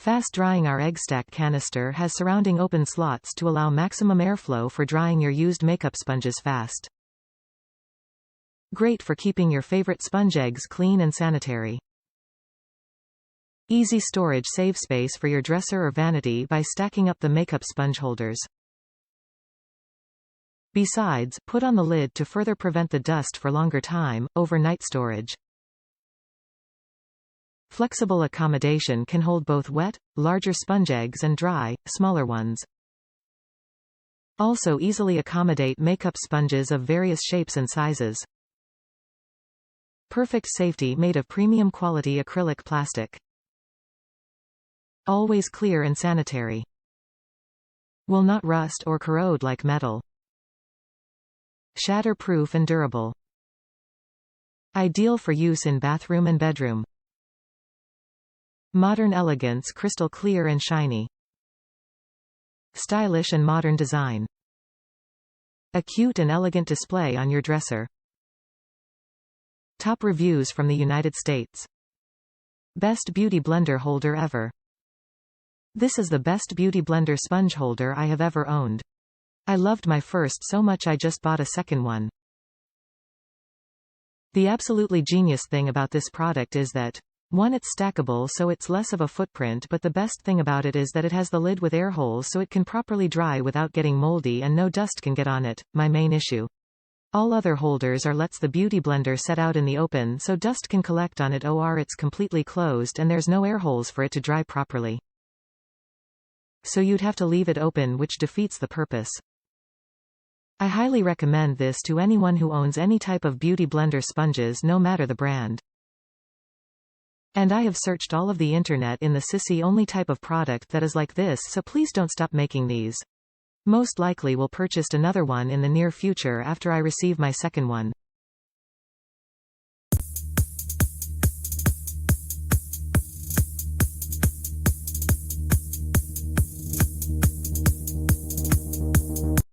Fast Drying Our EggStack canister has surrounding open slots to allow maximum airflow for drying your used makeup sponges fast. Great for keeping your favorite sponge eggs clean and sanitary. Easy storage. Save space for your dresser or vanity by stacking up the makeup sponge holders. Besides, put on the lid to further prevent the dust for longer time. Overnight storage. Flexible accommodation can hold both wet, larger sponge eggs and dry, smaller ones. Also easily accommodate makeup sponges of various shapes and sizes. Perfect safety. Made of premium quality acrylic plastic. Always clear and sanitary. Will not rust or corrode like metal. Shatter-proof and durable. Ideal for use in bathroom and bedroom. Modern elegance. Crystal clear and shiny. Stylish and modern design. A cute and elegant display on your dresser. Top reviews from the United States. Best beauty blender holder ever. This is the best beauty blender sponge holder I have ever owned. I loved my first so much I just bought a second one. The absolutely genius thing about this product is that 1. It's stackable, so it's less of a footprint, but the best thing about it is that it has the lid with air holes so it can properly dry without getting moldy and no dust can get on it. My main issue. All other holders are lets the beauty blender set out in the open so dust can collect on it, or it's completely closed and there's no air holes for it to dry properly. So you'd have to leave it open, which defeats the purpose. I highly recommend this to anyone who owns any type of beauty blender sponges, no matter the brand. And I have searched all of the internet in the sissy only type of product that is like this, so please don't stop making these. Most likely will purchase another one in the near future after I receive my second one.